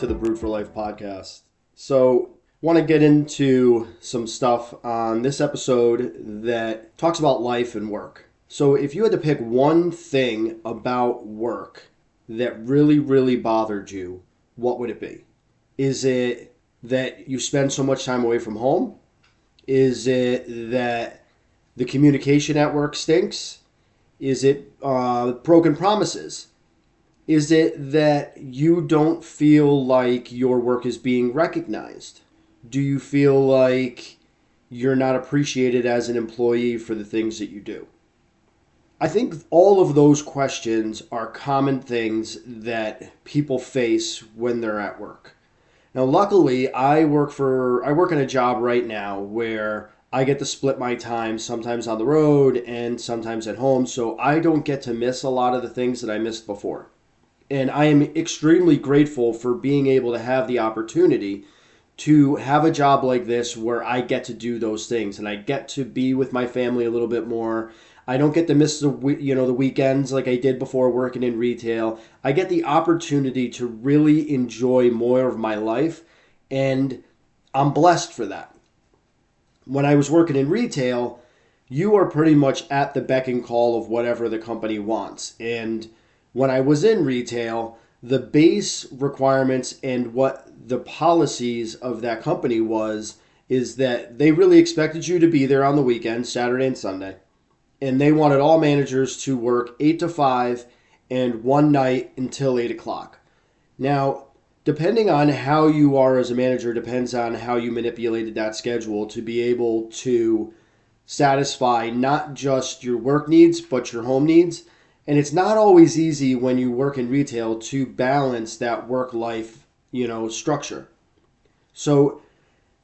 to the Brewed for Life podcast. So, want to get into some stuff on this episode that talks about life and work. So, if you had to pick one thing about work that really, really bothered you, what would it be? Is it that you spend so much time away from home? Is it that the communication at work stinks? Is it broken promises? Is it that you don't feel like your work is being recognized? Do you feel like you're not appreciated as an employee for the things that you do? I think all of those questions are common things that people face when they're at work. Now, luckily, I work in a job right now where I get to split my time sometimes on the road and sometimes at home, so I don't get to miss a lot of the things that I missed before. And I am extremely grateful for being able to have the opportunity to have a job like this where I get to do those things and I get to be with my family a little bit more. I don't get to miss the weekends like I did before working in retail. I get the opportunity to really enjoy more of my life, and I'm blessed for that. When I was working in retail, you are pretty much at the beck and call of whatever the company wants. And when I was in retail, the base requirements and what the policies of that company is that they really expected you to be there on the weekend, Saturday and Sunday. And they wanted all managers to work 8 to 5 and one night until 8 o'clock. Now, depending on how you are as a manager, depends on how you manipulated that schedule to be able to satisfy not just your work needs, but your home needs. And it's not always easy when you work in retail to balance that work-life, structure. So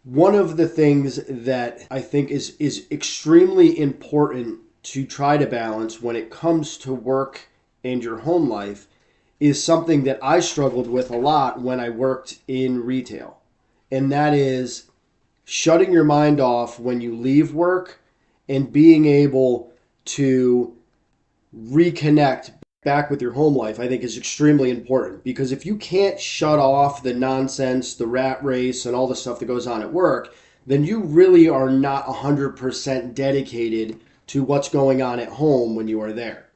one of the things that I think is extremely important to try to balance when it comes to work and your home life is something that I struggled with a lot when I worked in retail. And that is shutting your mind off when you leave work and being able to reconnect back with your home life, I think is extremely important. Because if you can't shut off the nonsense, the rat race, and all the stuff that goes on at work, then you really are not 100% dedicated to what's going on at home when you are there.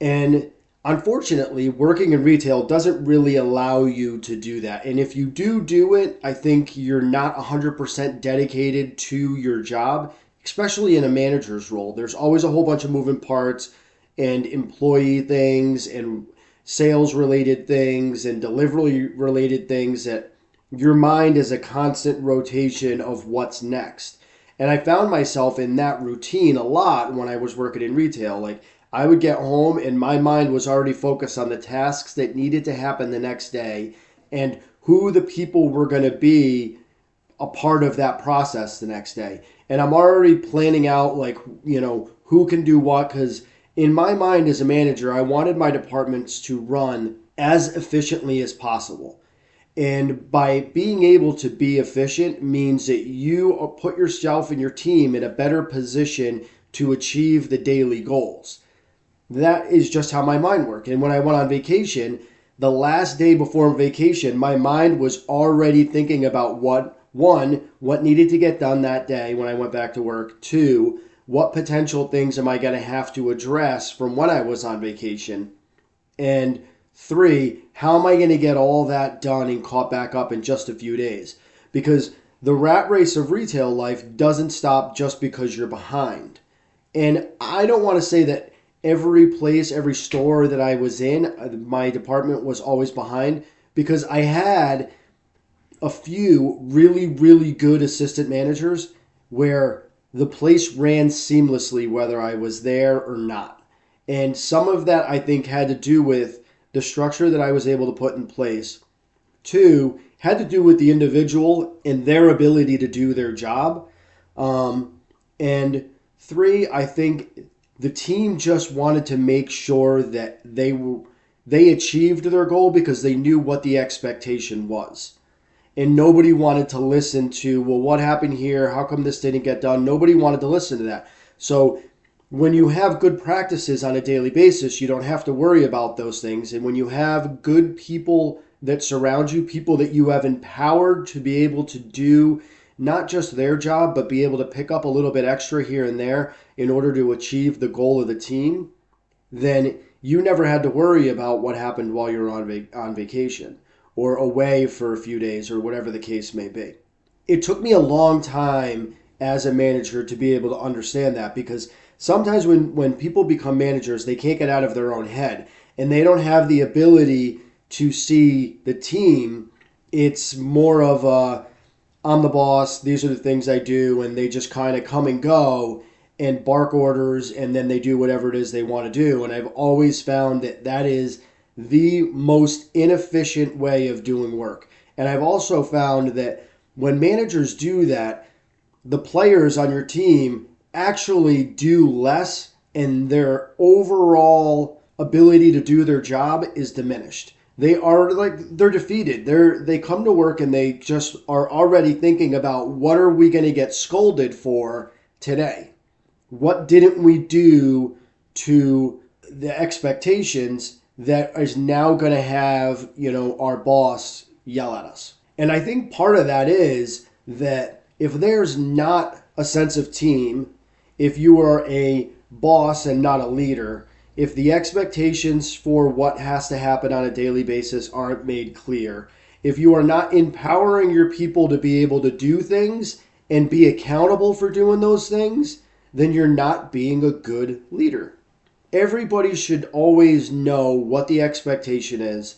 And unfortunately, working in retail doesn't really allow you to do that. And if you do it, I think you're not 100% dedicated to your job, especially in a manager's role. There's always a whole bunch of moving parts and employee things and sales related things and delivery related things that your mind is a constant rotation of what's next. And I found myself in that routine a lot when I was working in retail. Like, I would get home and my mind was already focused on the tasks that needed to happen the next day and who the people were going to be a part of that process the next day. And I'm already planning out who can do what, because in my mind as a manager, I wanted my departments to run as efficiently as possible. And by being able to be efficient means that you put yourself and your team in a better position to achieve the daily goals. That is just how my mind worked. And when I went on vacation, the last day before vacation, my mind was already thinking about what needed to get done that day when I went back to work. 2, what potential things am I going to have to address from when I was on vacation? And 3, how am I going to get all that done and caught back up in just a few days? Because the rat race of retail life doesn't stop just because you're behind. And I don't want to say that every place, every store that I was in, my department was always behind, because I had a few really, really good assistant managers where the place ran seamlessly whether I was there or not. And some of that, I think, had to do with the structure that I was able to put in place. 2, had to do with the individual and their ability to do their job. And 3, I think the team just wanted to make sure that they achieved their goal because they knew what the expectation was. And nobody wanted to listen to, well, what happened here? How come this didn't get done? Nobody wanted to listen to that. So when you have good practices on a daily basis, you don't have to worry about those things. And when you have good people that surround you, people that you have empowered to be able to do not just their job, but be able to pick up a little bit extra here and there in order to achieve the goal of the team, then you never had to worry about what happened while you were on vacation or away for a few days or whatever the case may be. It took me a long time as a manager to be able to understand that, because sometimes when people become managers, they can't get out of their own head and they don't have the ability to see the team. It's more of a, I'm the boss, these are the things I do, and they just kind of come and go and bark orders, and then they do whatever it is they want to do. And I've always found that that is the most inefficient way of doing work. And I've also found that when managers do that, the players on your team actually do less, and their overall ability to do their job is diminished. They're defeated. They come to work and they just are already thinking about, what are we going to get scolded for today? What didn't we do to the expectations that is now going to have, our boss yell at us? And I think part of that is that if there's not a sense of team, if you are a boss and not a leader, if the expectations for what has to happen on a daily basis aren't made clear, if you are not empowering your people to be able to do things and be accountable for doing those things, then you're not being a good leader. Everybody should always know what the expectation is,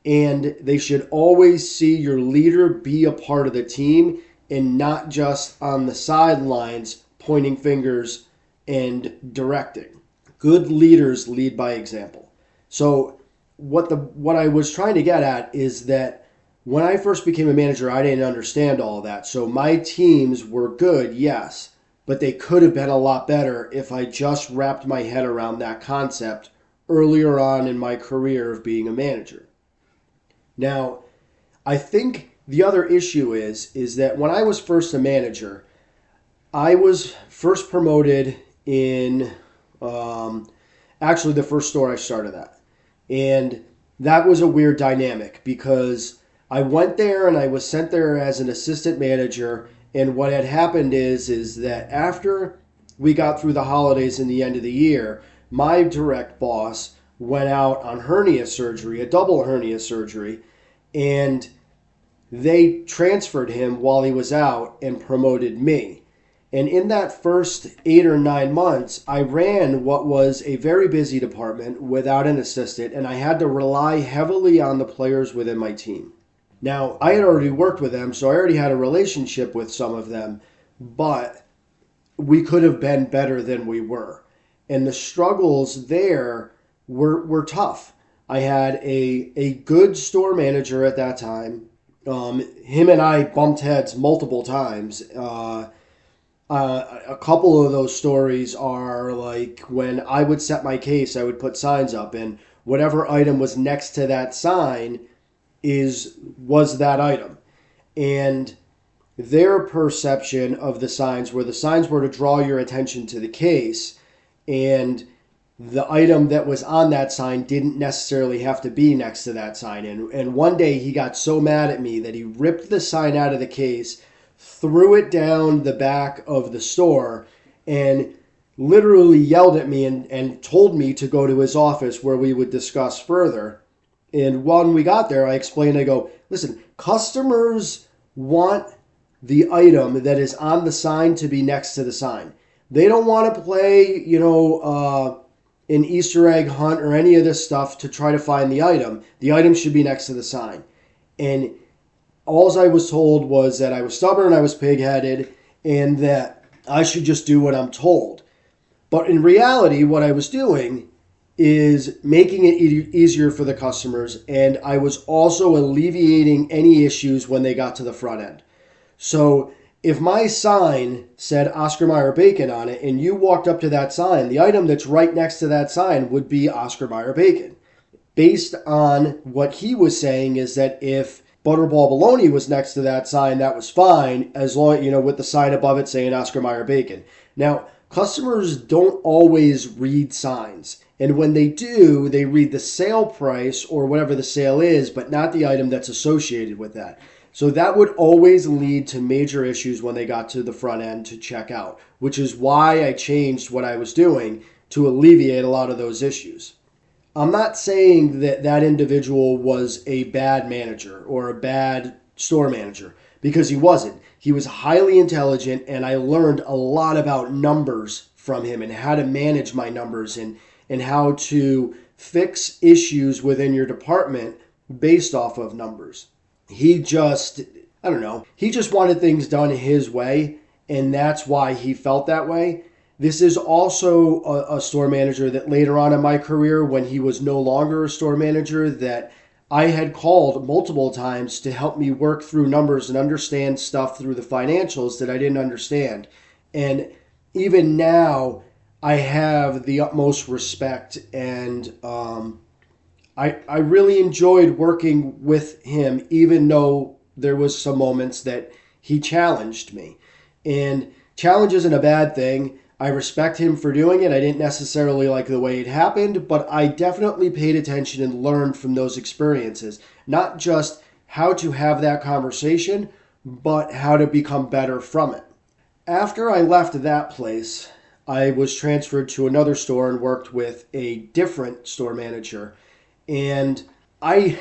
and they should always see your leader be a part of the team and not just on the sidelines pointing fingers and directing. Good leaders lead by example. So what I was trying to get at is that when I first became a manager, I didn't understand all of that. So my teams were good, yes, but they could have been a lot better if I just wrapped my head around that concept earlier on in my career of being a manager. Now, I think the other issue is that when I was first a manager, I was first promoted in actually the first store I started at. And that was a weird dynamic, because I went there and I was sent there as an assistant manager. And what had happened is that after we got through the holidays and the end of the year, my direct boss went out on hernia surgery, a double hernia surgery, and they transferred him while he was out and promoted me. And in that first 8 or 9 months, I ran what was a very busy department without an assistant, and I had to rely heavily on the players within my team. Now, I had already worked with them, so I already had a relationship with some of them, but we could have been better than we were. And the struggles there were tough. I had a good store manager at that time. Him and I bumped heads multiple times. A couple of those stories are like when I would set my case, I would put signs up, and whatever item was next to that sign was that item. And their perception of the signs were to draw your attention to the case, and the item that was on that sign didn't necessarily have to be next to that sign. And one day he got so mad at me that he ripped the sign out of the case, threw it down the back of the store, and literally yelled at me and told me to go to his office where we would discuss further. And when we got there, I explained, I go, listen, customers want the item that is on the sign to be next to the sign. They don't want to play, an Easter egg hunt or any of this stuff to try to find the item. The item should be next to the sign. And all I was told was that I was stubborn, I was pig-headed, and that I should just do what I'm told. But in reality, what I was doing is making it easier for the customers, and I was also alleviating any issues when they got to the front end. So if my sign said Oscar Mayer Bacon on it, and you walked up to that sign, the item that's right next to that sign would be Oscar Mayer Bacon. Based on what he was saying is that if Butterball Bologna was next to that sign, that was fine, as long, with the sign above it saying Oscar Mayer Bacon. Now, Customers don't always read signs. And when they do, they read the sale price or whatever the sale is, but not the item that's associated with that. So that would always lead to major issues when they got to the front end to check out, which is why I changed what I was doing to alleviate a lot of those issues. I'm not saying that that individual was a bad manager or a bad store manager, because he wasn't. He was highly intelligent, and I learned a lot about numbers from him and how to manage my numbers and how to fix issues within your department based off of numbers. He just, I don't know, he just wanted things done his way, and that's why he felt that way. This is also a store manager that later on in my career, when he was no longer a store manager, that I had called multiple times to help me work through numbers and understand stuff through the financials that I didn't understand. And even now, I have the utmost respect, and I really enjoyed working with him, even though there was some moments that he challenged me. And challenge isn't a bad thing. I respect him for doing it. I didn't necessarily like the way it happened, but I definitely paid attention and learned from those experiences. Not just how to have that conversation, but how to become better from it. After I left that place, I was transferred to another store and worked with a different store manager. And my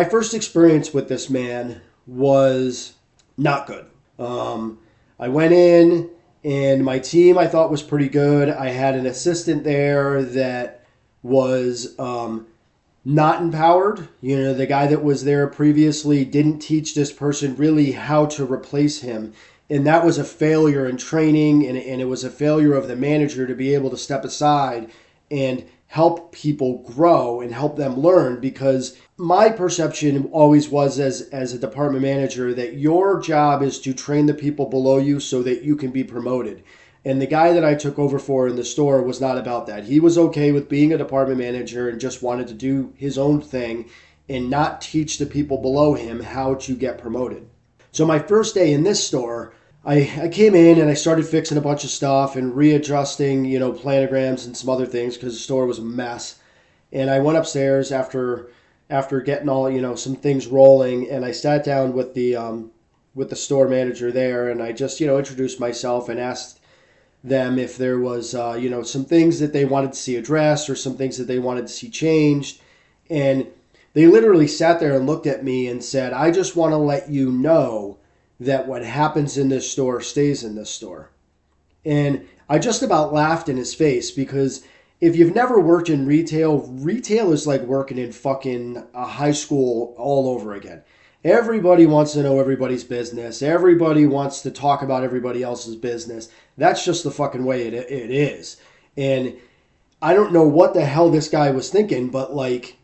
first experience with this man was not good. I went in, and my team I thought was pretty good. I had an assistant there that was not empowered. You know, the guy that was there previously didn't teach this person really how to replace him. And that was a failure in training, and it was a failure of the manager to be able to step aside and help people grow and help them learn, because my perception always was as a department manager that your job is to train the people below you so that you can be promoted. And the guy that I took over for in the store was not about that. He was okay with being a department manager and just wanted to do his own thing and not teach the people below him how to get promoted. So my first day in this store, I came in and I started fixing a bunch of stuff and readjusting, planograms and some other things because the store was a mess. And I went upstairs after getting all, some things rolling, and I sat down with the store manager there, and I just, introduced myself and asked them if there was, some things that they wanted to see addressed or some things that they wanted to see changed. And they literally sat there and looked at me and said, "I just want to let you know that what happens in this store stays in this store." And I just about laughed in his face, because if you've never worked in retail is like working in fucking a high school all over again. Everybody wants to know everybody's business. Everybody wants to talk about everybody else's business. That's just the fucking way it is. And I don't know what the hell this guy was thinking, but like,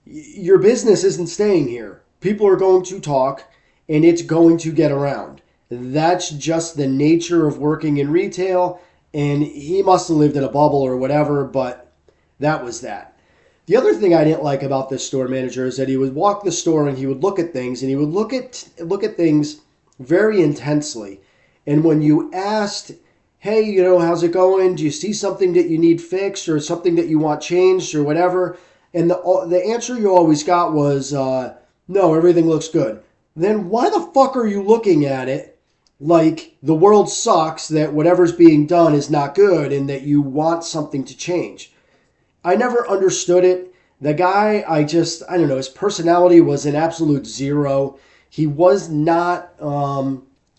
your business isn't staying here. People are going to talk, and it's going to get around. That's just the nature of working in retail, and he must have lived in a bubble or whatever, but that was that. The other thing I didn't like about this store manager is that he would walk the store and he would look at things, and he would look at things very intensely. And when you asked, "Hey, how's it going? Do you see something that you need fixed or something that you want changed or whatever?" And the answer you always got was, "No, everything looks good." Then why the fuck are you looking at it like the world sucks, that whatever's being done is not good, and that you want something to change? I never understood it. The guy, I don't know, his personality was an absolute zero. He was not,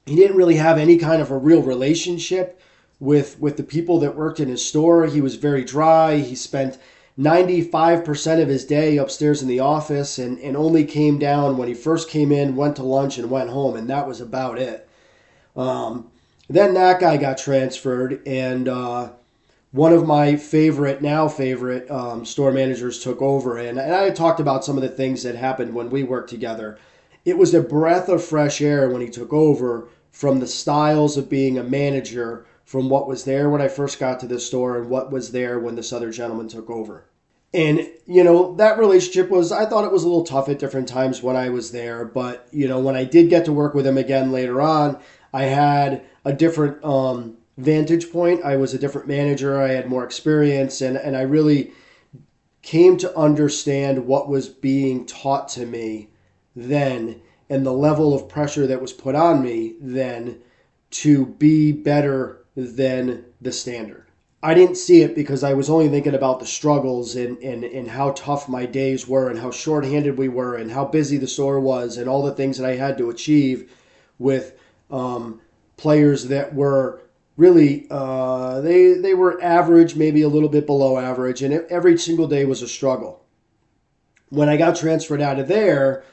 he didn't really have any kind of a real relationship with the people that worked in his store. He was very dry. He spent 95% of his day upstairs in the office, and only came down when he first came in, went to lunch, and went home, and that was about it. Then that guy got transferred, and one of my favorite store managers took over, and I had talked about some of the things that happened when we worked together. It was a breath of fresh air when he took over, from the styles of being a manager, from what was there when I first got to the store and what was there when this other gentleman took over. And, that relationship I thought it was a little tough at different times when I was there. But, when I did get to work with him again later on, I had a different vantage point. I was a different manager. I had more experience, and I really came to understand what was being taught to me then and the level of pressure that was put on me then to be better than the standard. I didn't see it because I was only thinking about the struggles and how tough my days were and how shorthanded we were and how busy the store was and all the things that I had to achieve with players that were really they were average, maybe a little bit below average, and every single day was a struggle. When I got transferred out of there,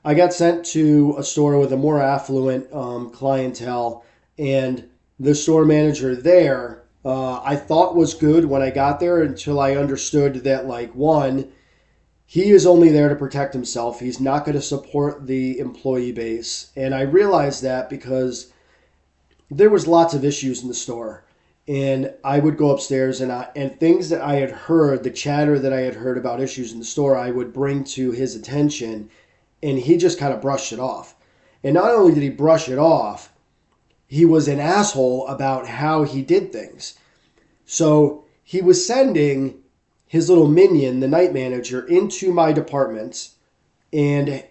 I got sent to a store with a more affluent clientele, and the store manager there I thought was good when I got there until I understood that, like, one, he is only there to protect himself. He's not going to support the employee base. And I realized that because there was lots of issues in the store. And I would go upstairs and things that I had heard, the chatter that I had heard about issues in the store, I would bring to his attention, and he just kind of brushed it off. And not only did he brush it off, he was an asshole about how he did things. So he was sending his little minion, the night manager, into my department and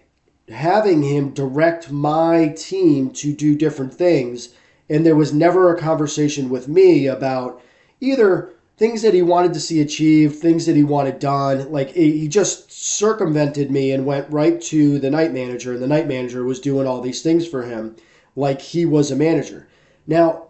having him direct my team to do different things. And there was never a conversation with me about either things that he wanted to see achieved, things that he wanted done. Like, he just circumvented me and went right to the night manager, and the night manager was doing all these things for him like he was a manager. Now,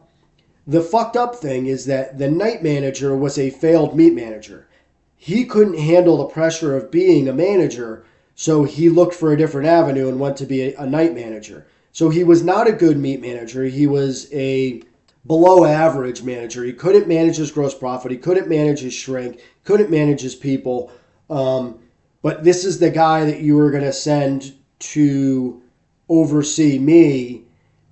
the fucked up thing is that the night manager was a failed meat manager. He couldn't handle the pressure of being a manager, so he looked for a different avenue and went to be a night manager. So he was not a good meat manager. He was a below average manager. He couldn't manage his gross profit. He couldn't manage his shrink. Couldn't manage his people. But this is the guy that you were going to send to oversee me,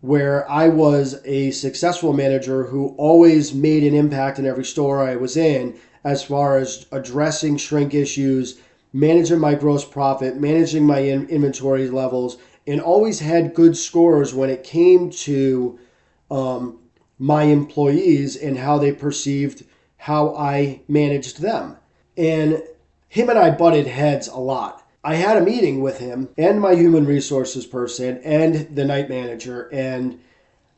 where I was a successful manager who always made an impact in every store I was in as far as addressing shrink issues, managing my gross profit, managing my inventory levels, and always had good scores when it came to my employees and how they perceived how I managed them. And him and I butted heads a lot. I had a meeting with him and my human resources person and the night manager, and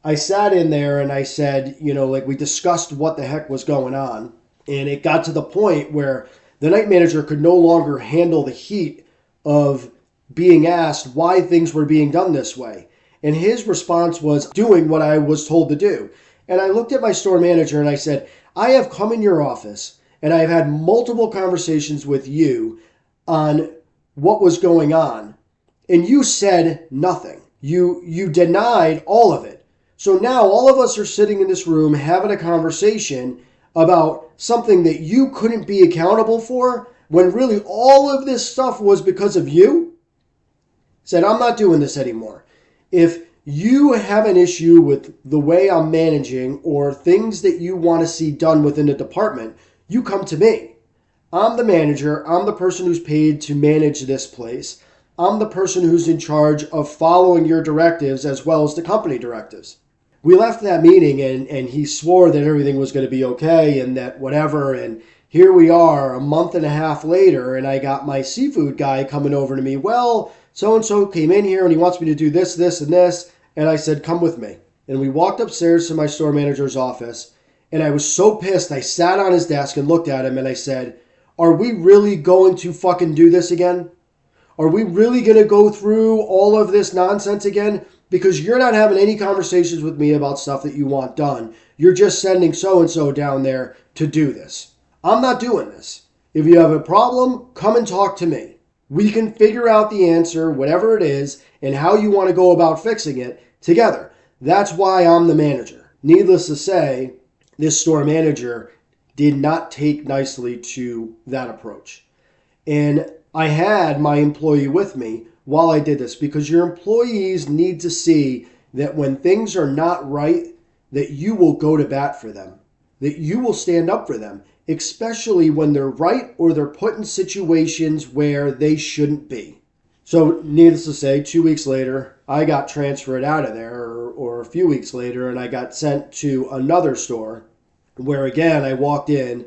I sat in there and I said, we discussed what the heck was going on, and it got to the point where the night manager could no longer handle the heat of being asked why things were being done this way. And his response was doing what I was told to do. And I looked at my store manager and I said, I have come in your office and I have had multiple conversations with you on what was going on, and you said nothing. You denied all of it. So now all of us are sitting in this room having a conversation about something that you couldn't be accountable for, when really all of this stuff was because of you. Said, I'm not doing this anymore. If you have an issue with the way I'm managing or things that you want to see done within the department, you come to me. I'm the manager. I'm the person who's paid to manage this place. I'm the person who's in charge of following your directives as well as the company directives. We left that meeting and he swore that everything was going to be okay and that whatever. And here we are a month and a half later, and I got my seafood guy coming over to me. Well, so-and-so came in here and he wants me to do this, this, and this. And I said, come with me. And we walked upstairs to my store manager's office. And I was so pissed. I sat on his desk and looked at him and I said, are we really going to fucking do this again? Are we really going to go through all of this nonsense again? Because you're not having any conversations with me about stuff that you want done. You're just sending so-and-so down there to do this. I'm not doing this. If you have a problem, come and talk to me. We can figure out the answer, whatever it is, and how you want to go about fixing it together. That's why I'm the manager. Needless to say, this store manager did not take nicely to that approach. And I had my employee with me while I did this, because your employees need to see that when things are not right, that you will go to bat for them, that you will stand up for them, especially when they're right or they're put in situations where they shouldn't be. So needless to say, 2 weeks later, I got transferred out of there, or a few weeks later, and I got sent to another store where, again, I walked in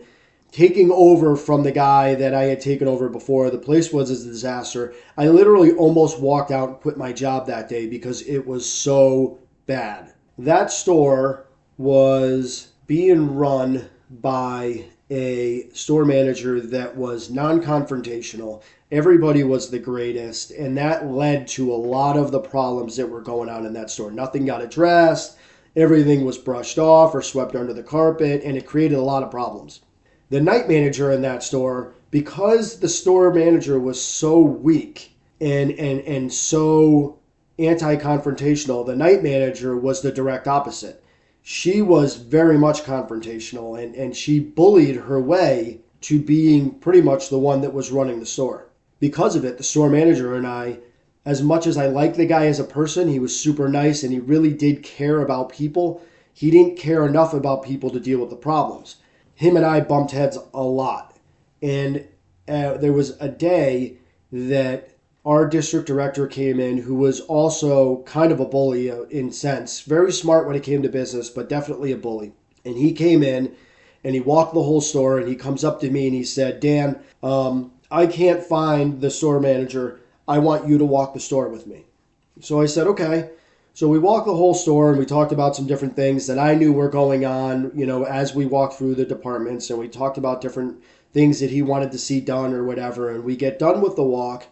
taking over from the guy that I had taken over before. The place was a disaster. I literally almost walked out and quit my job that day because it was so bad. That store was being run by a store manager that was non-confrontational. Everybody was the greatest, and that led to a lot of the problems that were going on in that store. Nothing got addressed, everything was brushed off or swept under the carpet, and it created a lot of problems. The night manager in that store, because the store manager was so weak and so anti-confrontational, the night manager was the direct opposite. She was very much confrontational, and she bullied her way to being pretty much the one that was running the store. Because of it, the store manager and I, as much as I liked the guy as a person, he was super nice and he really did care about people. He didn't care enough about people to deal with the problems. Him and I bumped heads a lot. And there was a day that our district director came in, who was also kind of a bully in sense. Very smart when it came to business, but definitely a bully. And he came in and he walked the whole store, and he comes up to me and he said, Dan, I can't find the store manager. I want you to walk the store with me. So I said, okay. So we walked the whole store and we talked about some different things that I knew were going on, as we walked through the departments, and we talked about different things that he wanted to see done or whatever. And we get done with the walk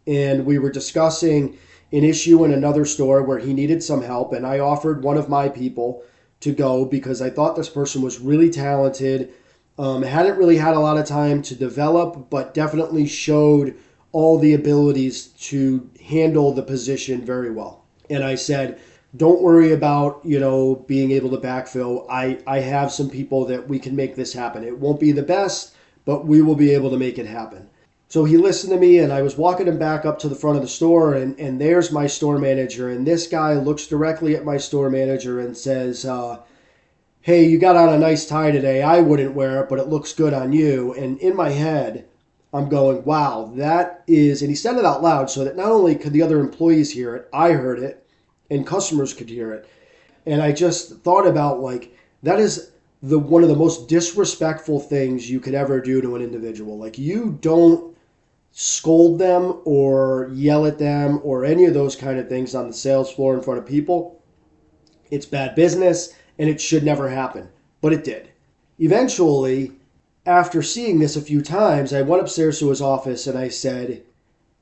and we were discussing an issue in another store where he needed some help. And I offered one of my people to go because I thought this person was really talented. Hadn't really had a lot of time to develop, but definitely showed all the abilities to handle the position very well. And I said, don't worry about, being able to backfill. I have some people that we can make this happen. It won't be the best, but we will be able to make it happen. So he listened to me, and I was walking him back up to the front of the store, and there's my store manager. And this guy looks directly at my store manager and says, hey, you got on a nice tie today. I wouldn't wear it, but it looks good on you. And in my head, I'm going, wow, that is, and he said it out loud so that not only could the other employees hear it, I heard it, and customers could hear it. And I just thought about, that is one of the most disrespectful things you could ever do to an individual. You don't scold them or yell at them or any of those kind of things on the sales floor in front of people. It's bad business. And it should never happen. But it did. Eventually, after seeing this a few times, I went upstairs to his office and I said,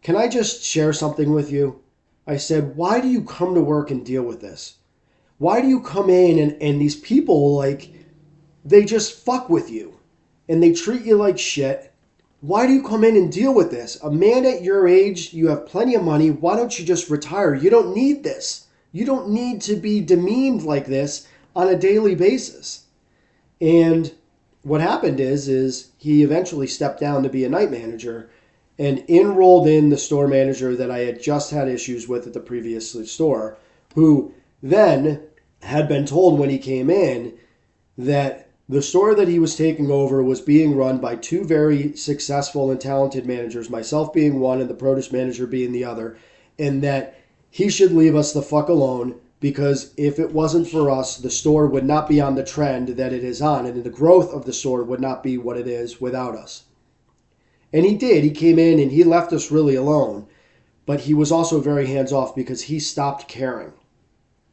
can I just share something with you? I said, why do you come to work and deal with this? Why do you come in and these people, they just fuck with you and they treat you like shit? Why do you come in and deal with this? A man at your age, you have plenty of money. Why don't you just retire? You don't need this. You don't need to be demeaned like this on a daily basis. And what happened is he eventually stepped down to be a night manager and enrolled in the store manager that I had just had issues with at the previous store, who then had been told when he came in that the store that he was taking over was being run by two very successful and talented managers, myself being one and the produce manager being the other, and that he should leave us the fuck alone, because if it wasn't for us, the store would not be on the trend that it is on, and the growth of the store would not be what it is without us. And he did. He came in and he left us really alone, but he was also very hands-off because he stopped caring.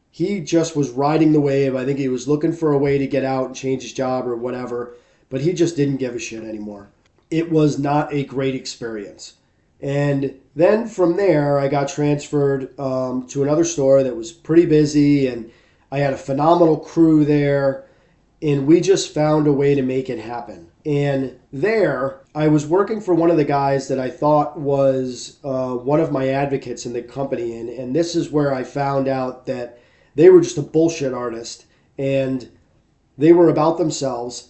He just was riding the wave. I think he was looking for a way to get out and change his job or whatever, but he just didn't give a shit anymore. It was not a great experience. And then from there, I got transferred to another store that was pretty busy, and I had a phenomenal crew there, and we just found a way to make it happen. And there, I was working for one of the guys that I thought was one of my advocates in the company, and this is where I found out that they were just a bullshit artist, and they were about themselves.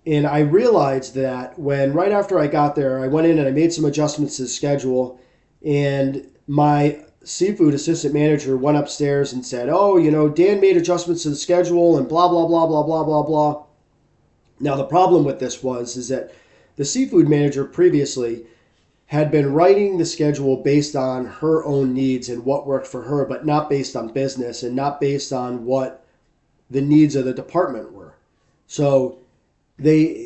And I realized that when right after I got there, I went in and I made some adjustments to the schedule, and my seafood assistant manager went upstairs and said, oh, Dan made adjustments to the schedule and blah, blah, blah, blah, blah, blah, blah. Now, the problem with this is that the seafood manager previously had been writing the schedule based on her own needs and what worked for her, but not based on business and not based on what the needs of the department were. So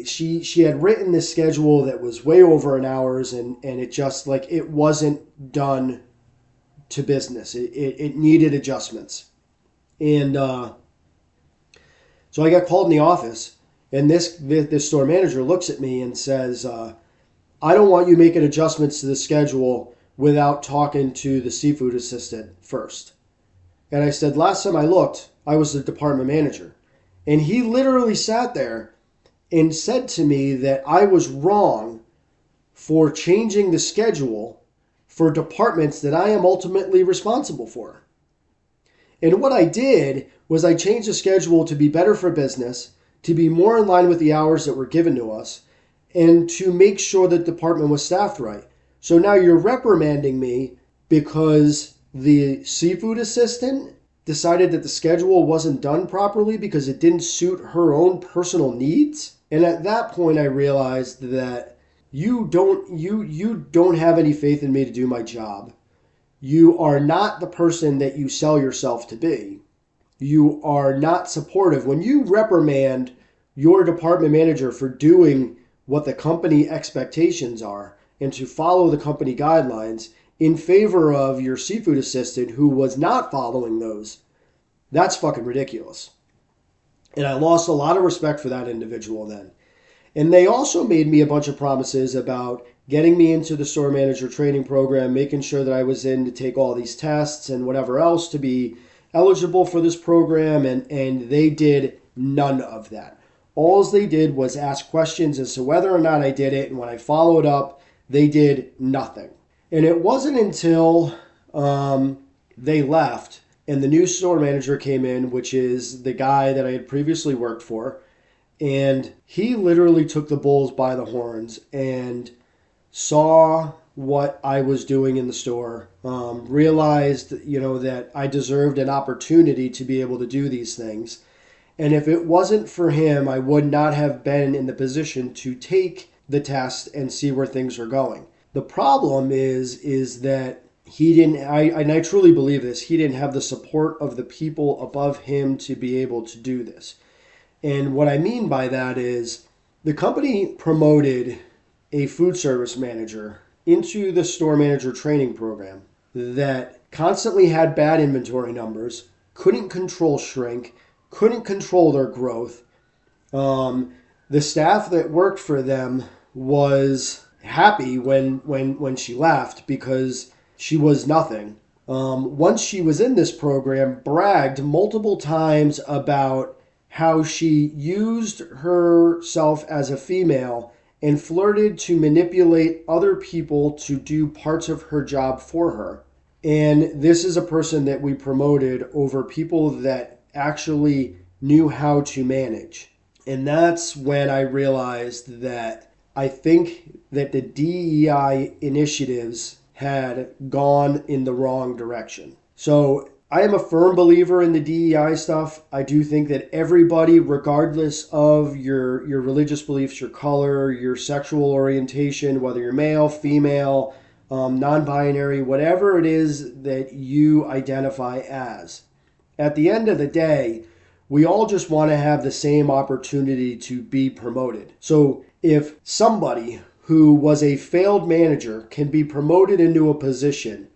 she had written this schedule that was way over an hours, and it just like it wasn't done to business. It needed adjustments. And so I got called in the office, and this store manager looks at me and says, I don't want you making adjustments to the schedule without talking to the seafood assistant first. And I said, last time I looked, I was the department manager. And he literally sat there and said to me that I was wrong for changing the schedule for departments that I am ultimately responsible for. And what I did was I changed the schedule to be better for business, to be more in line with the hours that were given to us, and to make sure the department was staffed right. So now you're reprimanding me because the seafood assistant decided that the schedule wasn't done properly because it didn't suit her own personal needs. And at that point I realized that you don't have any faith in me to do my job. You are not the person that you sell yourself to be. You are not supportive. When you reprimand your department manager for doing what the company expectations are and to follow the company guidelines in favor of your seafood assistant who was not following those, that's fucking ridiculous. And I lost a lot of respect for that individual then. And they also made me a bunch of promises about getting me into the store manager training program, making sure that I was in to take all these tests and whatever else to be eligible for this program, and they did none of that. All they did was ask questions as to whether or not I did it, and when I followed up, they did nothing. And it wasn't until they left and the new store manager came in, which is the guy that I had previously worked for, and he literally took the bulls by the horns and saw what I was doing in the store, realized, that I deserved an opportunity to be able to do these things. And if it wasn't for him, I would not have been in the position to take the test and see where things are going. The problem is that he didn't, and I truly believe this, he didn't have the support of the people above him to be able to do this. And what I mean by that is the company promoted a food service manager into the store manager training program that constantly had bad inventory numbers, couldn't control shrink, couldn't control their growth. The staff that worked for them was happy when she left because she was nothing. Once she was in this program, bragged multiple times about how she used herself as a female and flirted to manipulate other people to do parts of her job for her. And this is a person that we promoted over people that actually knew how to manage. And that's when I realized that I think that the DEI initiatives had gone in the wrong direction. So I am a firm believer in the DEI stuff. I do think that everybody, regardless of your religious beliefs, your color, your sexual orientation, whether you're male, female, non-binary, whatever it is that you identify as, at the end of the day, we all just want to have the same opportunity to be promoted. So if somebody who was a failed manager can be promoted into a position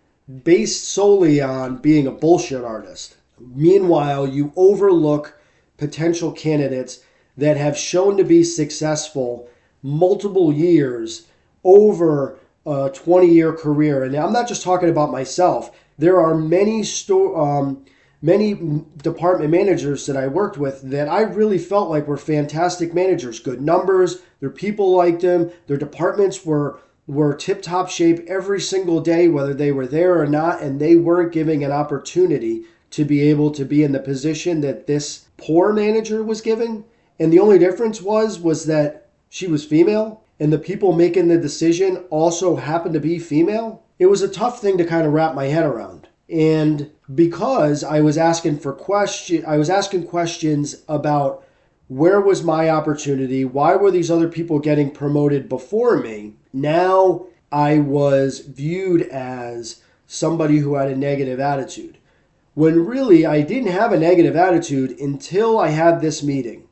based solely on being a bullshit artist, meanwhile you overlook potential candidates that have shown to be successful multiple years over a 20-year career. And I'm not just talking about myself. There are many department managers that I worked with that I really felt like were fantastic managers, good numbers, their people liked them, their departments were tip-top shape every single day, whether they were there or not, and they weren't giving an opportunity to be able to be in the position that this poor manager was given. And the only difference was that she was female, and the people making the decision also happened to be female. It was a tough thing to kind of wrap my head around. And because I was asking questions about where was my opportunity, why were these other people getting promoted before me, now I was viewed as somebody who had a negative attitude. When really I didn't have a negative attitude until I had this meeting.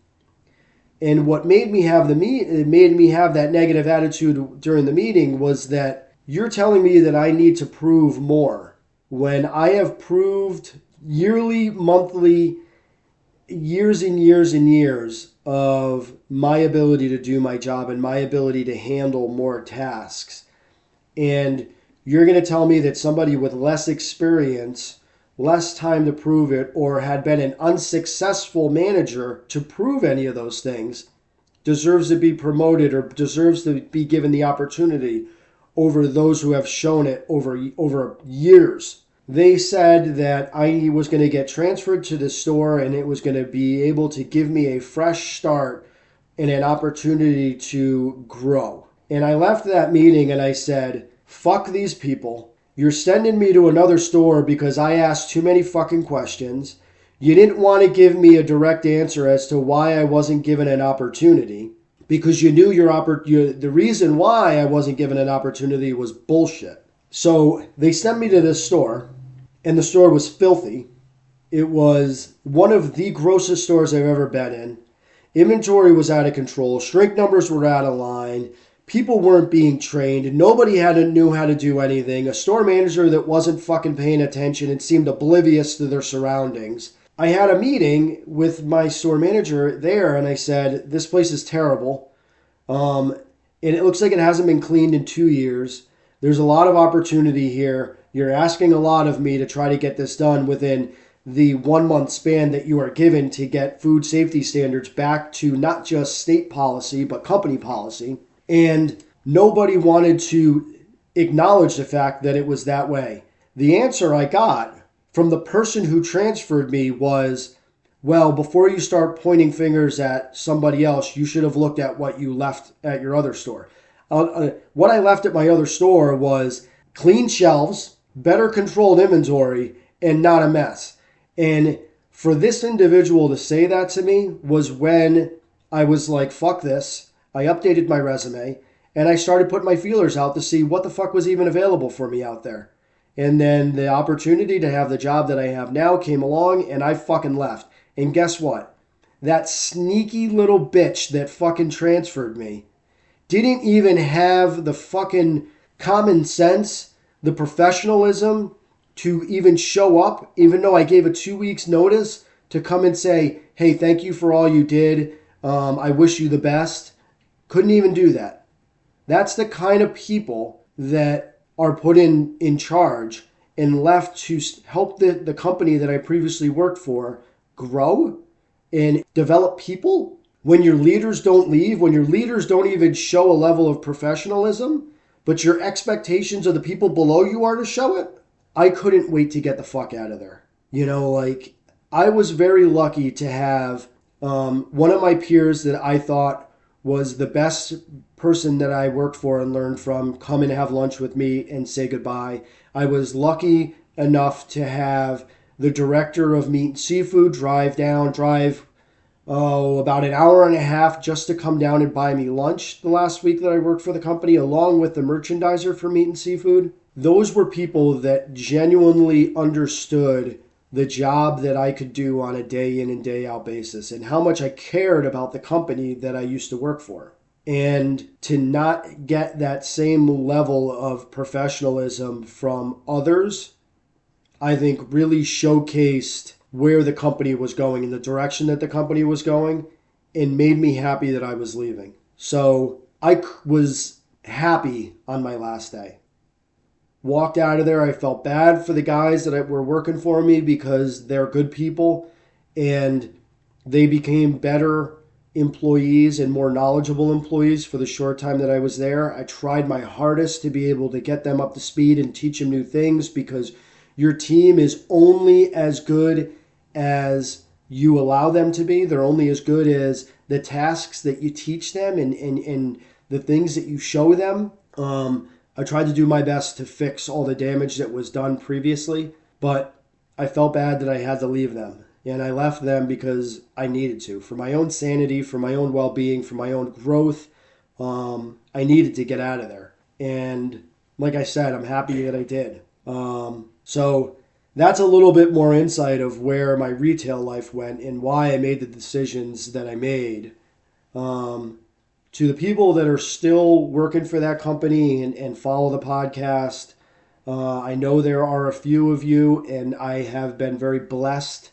And what made me have that negative attitude during the meeting was that you're telling me that I need to prove more when I have proved yearly, monthly, years and years and years of my ability to do my job and my ability to handle more tasks. And you're going to tell me that somebody with less experience, less time to prove it, or had been an unsuccessful manager to prove any of those things deserves to be promoted or deserves to be given the opportunity over those who have shown it over years. They said that I was going to get transferred to the store and it was going to be able to give me a fresh start and an opportunity to grow. And I left that meeting and I said, fuck these people. You're sending me to another store because I asked too many fucking questions. You didn't want to give me a direct answer as to why I wasn't given an opportunity because you knew the reason why I wasn't given an opportunity was bullshit. So they sent me to this store, and the store was filthy. It was one of the grossest stores I've ever been in. Inventory was out of control. Shrink numbers were out of line. People weren't being trained. Nobody knew how to do anything. A store manager that wasn't fucking paying attention and seemed oblivious to their surroundings. I had a meeting with my store manager there, and I said, this place is terrible. And it looks like it hasn't been cleaned in 2 years. There's a lot of opportunity here. You're asking a lot of me to try to get this done within the 1 month span that you are given to get food safety standards back to not just state policy, but company policy. And nobody wanted to acknowledge the fact that it was that way. The answer I got from the person who transferred me was, well, before you start pointing fingers at somebody else, you should have looked at what you left at your other store. What I left at my other store was clean shelves, better controlled inventory, and not a mess. And for this individual to say that to me was when I was like, fuck this. I updated my resume, and I started putting my feelers out to see what the fuck was even available for me out there. And then the opportunity to have the job that I have now came along, and I fucking left. And guess what? That sneaky little bitch that fucking transferred me didn't even have the fucking common sense, the professionalism to even show up, even though I gave a 2 weeks notice, to come and say, hey, thank you for all you did. I wish you the best. Couldn't even do that. That's the kind of people that are put in charge and left to help the company that I previously worked for grow and develop people. When your leaders don't leave, when your leaders don't even show a level of professionalism, but your expectations of the people below you are to show it, I couldn't wait to get the fuck out of there. I was very lucky to have one of my peers that I thought was the best person that I worked for and learned from come and have lunch with me and say goodbye. I was lucky enough to have the director of meat and seafood drive about an hour and a half just to come down and buy me lunch the last week that I worked for the company, along with the merchandiser for meat and seafood. Those were people that genuinely understood the job that I could do on a day in and day out basis and how much I cared about the company that I used to work for. And to not get that same level of professionalism from others, I think really showcased where the company was going and the direction that the company was going, and made me happy that I was leaving. So I was happy on my last day. Walked out of there. I felt bad for the guys that were working for me because they're good people and they became better employees and more knowledgeable employees for the short time that I was there. I tried my hardest to be able to get them up to speed and teach them new things, because your team is only as good as you allow them to be. They're only as good as the tasks that you teach them and the things that you show them. I tried to do my best to fix all the damage that was done previously, but I felt bad that I had to leave them. And I left them because I needed to. For my own sanity, for my own well-being, for my own growth, I needed to get out of there. And like I said, I'm happy that I did. So that's a little bit more insight of where my retail life went and why I made the decisions that I made. To the people that are still working for that company and follow the podcast, I know there are a few of you, and I have been very blessed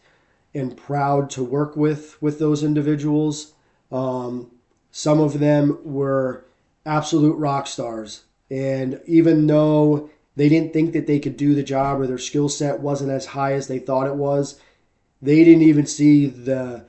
and proud to work with those individuals. Some of them were absolute rock stars, and even though they didn't think that they could do the job or their skill set wasn't as high as they thought it was, they didn't even see the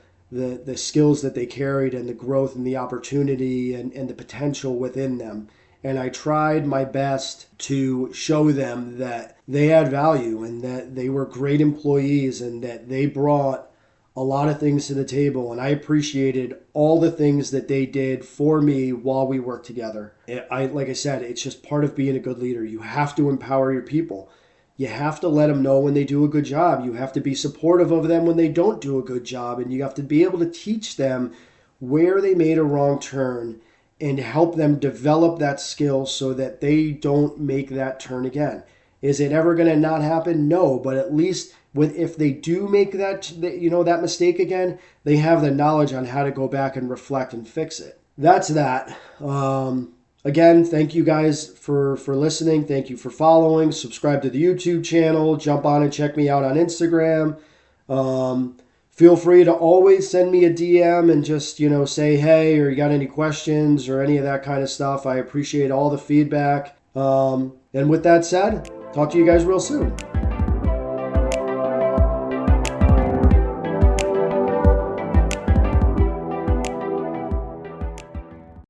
skills that they carried and the growth and the opportunity and the potential within them. And I tried my best to show them that they had value and that they were great employees and that they brought a lot of things to the table. And I appreciated all the things that they did for me while we worked together. Like I said, it's just part of being a good leader. You have to empower your people. You have to let them know when they do a good job. You have to be supportive of them when they don't do a good job. And you have to be able to teach them where they made a wrong turn and help them develop that skill so that they don't make that turn again. Is it ever going to not happen? No, but at least if they do make that mistake again, they have the knowledge on how to go back and reflect and fix it. That's that. Again, thank you guys for listening. Thank you for following. Subscribe to the YouTube channel. Jump on and check me out on Instagram. Feel free to always send me a DM and just, say hey, or you got any questions or any of that kind of stuff. I appreciate all the feedback. And with that said, talk to you guys real soon.